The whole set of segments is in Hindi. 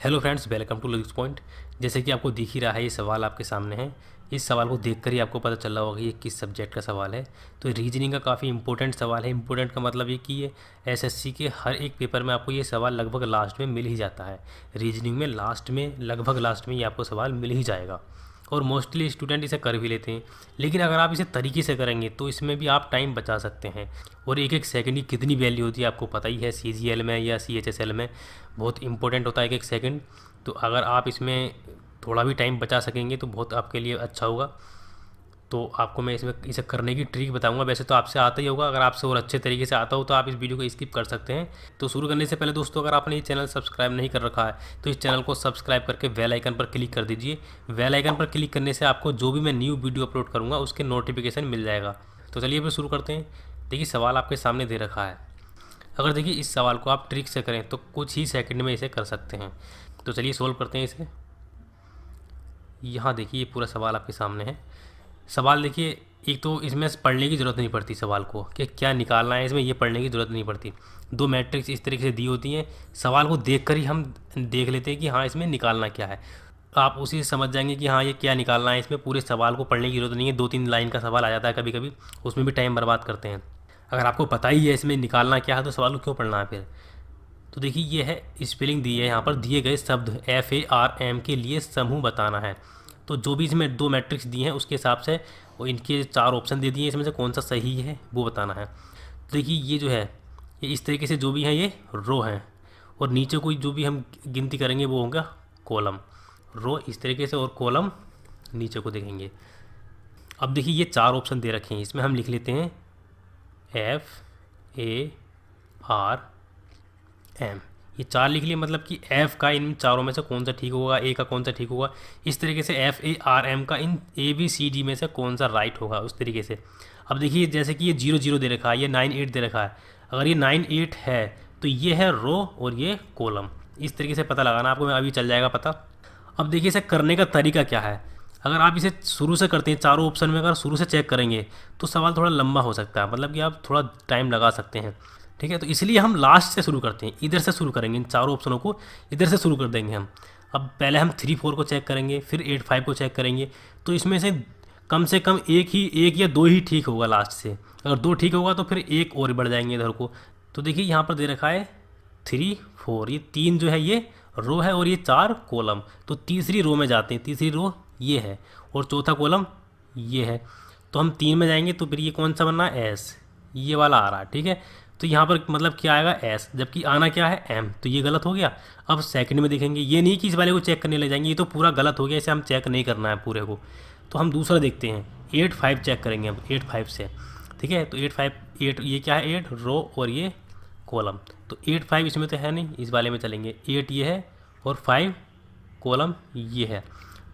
Hello friends, welcome to Logics Point. जैसे कि आपको दिख ही रहा है, ये सवाल आपके सामने है। इस सवाल को देखकर ही आपको पता चल रहा होगा कि ये किस सब्जेक्ट का सवाल है। तो रीजनिंग का काफ़ी इंपॉर्टेंट सवाल है। इंपॉर्टेंट का मतलब ये कि ये एसएससी के हर एक पेपर में आपको ये सवाल लगभग लास्ट में मिल ही जाता है। रीजनिंग में लास्ट में, लगभग लास्ट में ये आपको सवाल मिल ही जाएगा और मोस्टली स्टूडेंट इसे कर भी लेते हैं। लेकिन अगर आप इसे तरीके से करेंगे तो इसमें भी आप टाइम बचा सकते हैं। और एक एक सेकंड की कितनी वैल्यू होती है आपको पता ही है, सीजीएल में या सीएचएसएल में बहुत इंपॉर्टेंट होता है एक एक सेकंड। तो अगर आप इसमें थोड़ा भी टाइम बचा सकेंगे तो बहुत आपके लिए अच्छा होगा। तो आपको मैं इसमें इसे करने की ट्रिक बताऊंगा। वैसे तो आपसे आता ही होगा, अगर आपसे और अच्छे तरीके से आता हो तो आप इस वीडियो को स्किप कर सकते हैं। तो शुरू करने से पहले दोस्तों, अगर आपने ये चैनल सब्सक्राइब नहीं कर रखा है तो इस चैनल को सब्सक्राइब करके बेल आइकन पर क्लिक कर दीजिए। बेल आइकन पर क्लिक करने से आपको जो भी मैं न्यू वीडियो अपलोड करूँगा उसके नोटिफिकेशन मिल जाएगा। तो चलिए फिर शुरू करते हैं। देखिए सवाल आपके सामने दे रखा है। अगर देखिए इस सवाल को आप ट्रिक से करें तो कुछ ही सेकंड में इसे कर सकते हैं। तो चलिए सोल्व करते हैं इसे। यहाँ देखिए ये पूरा सवाल आपके सामने है। सवाल देखिए, एक तो इसमें पढ़ने की ज़रूरत नहीं पड़ती सवाल को कि क्या निकालना है, इसमें ये पढ़ने की ज़रूरत नहीं पड़ती। दो मैट्रिक्स इस तरीके से दी होती हैं, सवाल को देखकर ही हम देख लेते हैं कि हाँ इसमें निकालना क्या है। आप उसी से समझ जाएंगे कि हाँ ये क्या निकालना है। इसमें पूरे सवाल को पढ़ने की ज़रूरत नहीं है। 2-3 लाइन का सवाल आ जाता है कभी कभी, उसमें भी टाइम बर्बाद करते हैं। अगर आपको पता ही है इसमें निकालना क्या है तो सवाल को क्यों पढ़ना है फिर। तो देखिए ये है स्पेलिंग दी है यहाँ पर। दिए गए शब्द FARM के लिए समूह बताना है। तो जो भी इसमें दो मैट्रिक्स दिए हैं उसके हिसाब से वो इनके 4 ऑप्शन दे दिए हैं, इसमें से कौन सा सही है वो बताना है। तो देखिए ये जो है ये इस तरीके से जो भी हैं ये रो हैं और नीचे कोई जो भी हम गिनती करेंगे वो होगा कॉलम। रो इस तरीके से और कॉलम नीचे को देखेंगे। अब देखिए ये 4 ऑप्शन दे रखे हैं, इसमें हम लिख लेते हैं FARM। ये 4 लिख लिए, मतलब कि F का इन चारों में से कौन सा ठीक होगा, A का कौन सा ठीक होगा। इस तरीके से FARM का इन ABCD में से कौन सा राइट होगा उस तरीके से। अब देखिए जैसे कि ये 0-0 दे रखा है, ये 9-8 दे रखा है। अगर ये 9-8 है तो ये है रो और ये कॉलम। इस तरीके से पता लगाना आपको, अभी चल जाएगा पता। अब देखिए इसे करने का तरीका क्या है। अगर आप इसे शुरू से करते हैं, चारों ऑप्शन में अगर शुरू से चेक करेंगे तो सवाल थोड़ा लंबा हो सकता है, मतलब कि आप थोड़ा टाइम लगा सकते हैं। ठीक है, तो इसलिए हम लास्ट से शुरू करते हैं, इधर से शुरू करेंगे। इन चारों ऑप्शनों को इधर से शुरू कर देंगे हम। अब पहले हम 3-4 को चेक करेंगे, फिर 8-5 को चेक करेंगे। तो इसमें से कम एक या दो ही ठीक होगा लास्ट से। अगर 2 ठीक होगा तो फिर एक और बढ़ जाएंगे इधर को। तो देखिए यहाँ पर दे रखा है 3-4, ये 3 जो है ये रो है और ये 4 कॉलम। तो तीसरी रो में जाते हैं, तीसरी रो ये है और चौथा कॉलम ये है। तो हम 3 में जाएंगे तो फिर ये कौन सा बनना है, S, ये वाला आ रहा है। ठीक है, तो यहाँ पर मतलब क्या आएगा S, जबकि आना क्या है M, तो ये गलत हो गया। अब सेकंड में देखेंगे, ये नहीं कि इस वाले को चेक करने ले जाएंगे, ये तो पूरा गलत हो गया, इसे हम चेक नहीं करना है पूरे को। तो हम दूसरा देखते हैं, 8-5 चेक करेंगे अब 8-5 से। ठीक है, तो 8 ये क्या है, 8 रो और ये कॉलम। तो 8-5 इसमें तो है नहीं, इस वाले में चलेंगे। 8 ये है और 5 कॉलम ये है।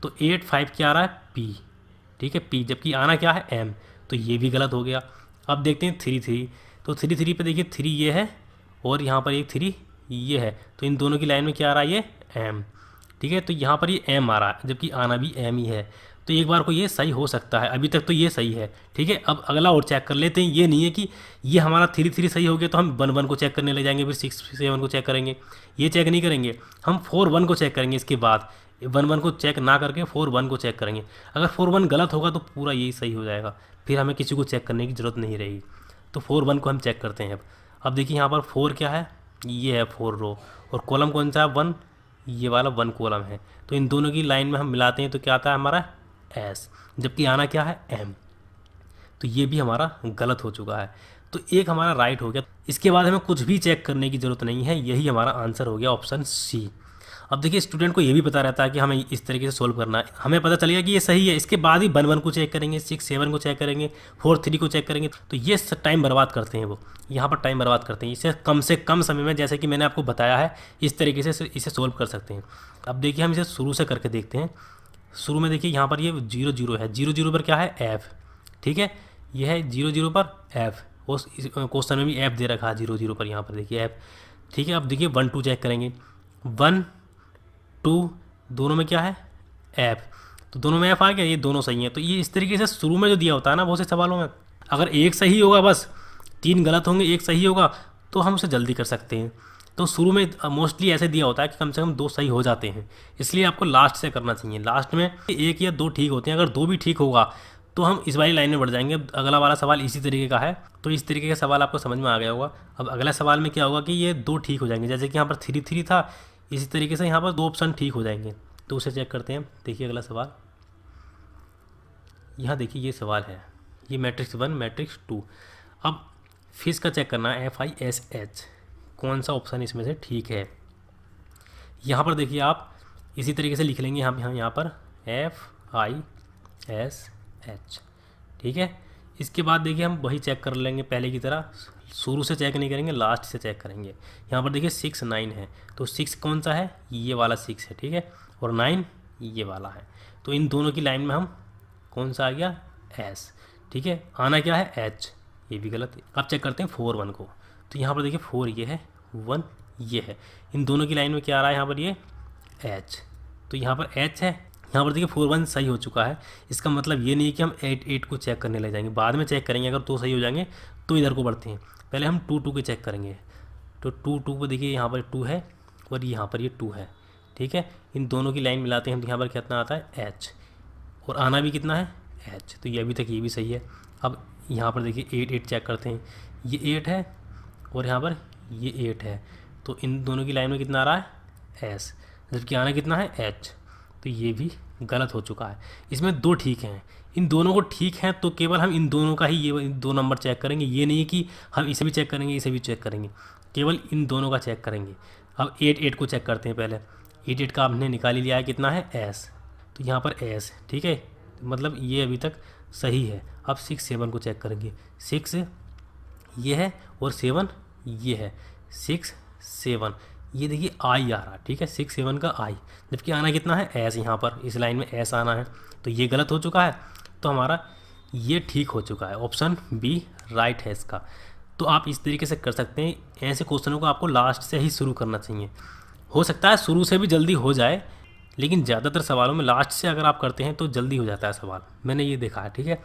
तो 8-5 क्या आ रहा है, P। ठीक है, P, जबकि आना क्या है M, तो ये भी गलत हो गया। अब देखते हैं 3-3। तो 3-3 पे देखिए 3 ये है और यहाँ पर एक 3 ये है। तो इन दोनों की लाइन में क्या आ रहा है, ये M। ठीक है, तो यहाँ पर ये M आ रहा है, जबकि आना भी M ही है। तो एक बार को ये सही हो सकता है, अभी तक तो ये सही है। ठीक है, अब अगला और चेक कर लेते हैं। ये नहीं है कि ये हमारा 3-3 सही हो गया तो हम 1-1 को चेक करने ले जाएंगे, फिर 6-7 को चेक करेंगे। ये चेक नहीं करेंगे, हम 4-1 को चेक करेंगे। इसके बाद 1-1 को चेक ना करके 4-1 को चेक करेंगे। अगर 4-1 गलत होगा तो पूरा यही सही हो जाएगा, फिर हमें किसी को चेक करने की ज़रूरत नहीं रहेगी। तो 4-1 को हम चेक करते हैं। अब देखिए यहाँ पर 4 क्या है, ये है 4 रो और कॉलम कौन सा है, 1, ये वाला 1 कॉलम है। तो इन दोनों की लाइन में हम मिलाते हैं तो क्या आता है हमारा S, जबकि आना क्या है M। तो ये भी हमारा गलत हो चुका है। तो एक हमारा राइट हो गया। इसके बाद हमें कुछ भी चेक करने की ज़रूरत नहीं है, यही हमारा आंसर हो गया, ऑप्शन C। अब देखिए स्टूडेंट को ये भी पता रहता है कि हमें इस तरीके से सोल्व करना है, हमें पता चलेगा कि ये सही है। इसके बाद ही 1-1 को चेक करेंगे, 6-7 को चेक करेंगे, 4-3 को चेक करेंगे। तो ये टाइम बर्बाद करते हैं, वो यहाँ पर टाइम बर्बाद करते हैं। इसे कम से कम समय में, जैसे कि मैंने आपको बताया है, इस तरीके से इसे सोल्व कर सकते हैं। अब देखिए हम इसे शुरू से करके देखते हैं। शुरू में देखिए यहाँ पर ये 0-0 है, 0-0 पर क्या है F। ठीक है, यह है 0-0 पर F, उस क्वेश्चन में भी F दे रखा है 0-0 पर, यहाँ पर देखिए F। ठीक है, अब देखिए 1-2 चेक करेंगे, 1-2 दोनों में क्या है F, तो दोनों में F आ गया, ये दोनों सही हैं। तो ये इस तरीके से शुरू में जो दिया होता है ना बहुत से सवालों में, अगर एक सही होगा, बस 3 गलत होंगे, एक सही होगा, तो हम उसे जल्दी कर सकते हैं। तो शुरू में मोस्टली ऐसे दिया होता है कि कम से कम 2 सही हो जाते हैं, इसलिए आपको लास्ट से करना चाहिए। लास्ट में 1 या 2 ठीक होते हैं, अगर 2 भी ठीक होगा तो हम इस वाली लाइन में बढ़ जाएंगे। अब अगला वाला सवाल इसी तरीके का है, तो इस तरीके का सवाल आपको समझ में आ गया होगा। अब अगला सवाल में क्या होगा कि ये 2 ठीक हो जाएंगे, जैसे कि यहाँ पर 3 3 था, इसी तरीके से यहाँ पर 2 ऑप्शन ठीक हो जाएंगे। तो उसे चेक करते हैं। देखिए अगला सवाल, यहाँ देखिए ये सवाल है, ये मैट्रिक्स 1 मैट्रिक्स 2। अब फिश का चेक करना है, FISH, कौन सा ऑप्शन इसमें से ठीक है। यहाँ पर देखिए आप इसी तरीके से लिख लेंगे, यहाँ पर FISH, ठीक है। इसके बाद देखिए हम वही चेक कर लेंगे पहले की तरह, शुरू से चेक नहीं करेंगे, लास्ट से चेक करेंगे। यहाँ पर देखिए 6 9 है, तो 6 कौन सा है, ये वाला 6 है, ठीक है, और 9 ये वाला है। तो इन दोनों की लाइन में हम कौन सा आ गया, S, ठीक है। आना क्या है, H, ये भी गलत है। अब चेक करते हैं 4 1 को, तो यहाँ पर देखिए 4 ये है, 1 ये है, इन दोनों की लाइन में क्या आ रहा है, यहाँ पर ये H, तो यहाँ पर H है। यहाँ पर देखिए 4 1 सही हो चुका है। इसका मतलब ये नहीं है कि हम 8 8 को चेक करने लग जाएंगे, बाद में चेक करेंगे। अगर 2 सही हो जाएंगे तो इधर को बढ़ते हैं, पहले हम 2 2 के चेक करेंगे। तो 2 2 को देखिए यहाँ पर 2 है और यहाँ पर ये 2 है, ठीक है। इन दोनों की लाइन मिलाते हैं, यहाँ पर कितना आता है, H, और आना भी कितना है, H, तो ये अभी तक ये भी सही है। अब यहाँ पर देखिए 8 8 चेक करते हैं, ये 8 है और यहाँ पर ये 8 है, तो इन दोनों की लाइन में कितना आ रहा है, S, जबकि आना कितना है, H, तो ये भी गलत हो चुका है। इसमें 2 ठीक हैं, इन दोनों को ठीक हैं तो केवल हम इन दोनों का ही ये 2 नंबर चेक करेंगे, ये नहीं कि हम इसे भी चेक करेंगे इसे भी चेक करेंगे, केवल इन दोनों का चेक करेंगे। अब 8 8 को चेक करते हैं पहले। 8 8 का आपने निकाल ही लिया है, कितना है, S, तो यहाँ पर S, ठीक है, मतलब ये अभी तक सही है। अब 6 7 को चेक करेंगे, 6 ये है और 7 ये है, 6 7, ये देखिए I आ रहा, ठीक है, 6 7 का I, जबकि आना कितना है, S, यहाँ पर इस लाइन में S आना है, तो ये गलत हो चुका है। तो हमारा ये ठीक हो चुका है, ऑप्शन B राइट है इसका। तो आप इस तरीके से कर सकते हैं। ऐसे क्वेश्चनों को आपको लास्ट से ही शुरू करना चाहिए। हो सकता है शुरू से भी जल्दी हो जाए, लेकिन ज़्यादातर सवालों में लास्ट से अगर आप करते हैं तो जल्दी हो जाता है सवाल, मैंने ये देखा है, ठीक है।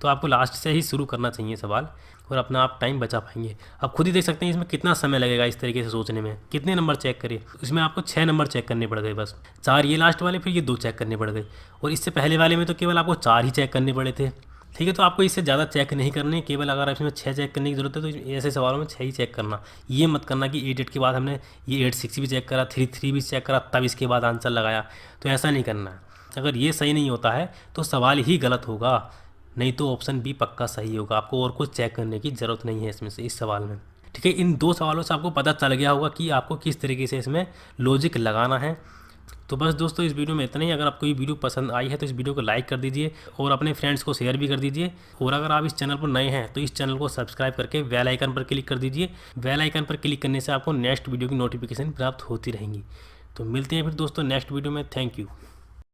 तो आपको लास्ट से ही शुरू करना चाहिए सवाल, और अपना आप टाइम बचा पाएंगे। आप खुद ही देख सकते हैं इसमें कितना समय लगेगा इस तरीके से सोचने में। कितने नंबर चेक करिए, इसमें आपको 6 नंबर चेक करने पड़ गए, बस 4 ये लास्ट वाले, फिर ये 2 चेक करने पड़ गए, और इससे पहले वाले में तो केवल आपको 4 ही चेक करने पड़े थे, ठीक है। तो आपको इससे ज़्यादा चेक नहीं करने, केवल अगर इसमें 6 चेक करने की ज़रूरत है तो ऐसे सवालों में 6 ही चेक करना। ये मत करना कि 8 8 के बाद हमने ये 8 6 भी चेक करा, 3 3 भी चेक करा, तब इसके बाद आंसर लगाया, तो ऐसा नहीं करना है। अगर ये सही नहीं होता है तो सवाल ही गलत होगा, नहीं तो ऑप्शन B पक्का सही होगा। आपको और कुछ चेक करने की ज़रूरत नहीं है इसमें से, इस सवाल में, ठीक है। इन 2 सवालों से आपको पता चल गया होगा कि आपको किस तरीके से इसमें लॉजिक लगाना है। तो बस दोस्तों इस वीडियो में इतना ही। अगर आपको ये वीडियो पसंद आई है तो इस वीडियो को लाइक कर दीजिए और अपने फ्रेंड्स को शेयर भी कर दीजिए। और अगर आप इस चैनल पर नए हैं तो इस चैनल को सब्सक्राइब करके बेल आइकन पर क्लिक कर दीजिए। बेल आइकन पर क्लिक करने से आपको नेक्स्ट वीडियो की नोटिफिकेशन प्राप्त होती रहेंगी। तो मिलते हैं फिर दोस्तों नेक्स्ट वीडियो में। Thank you.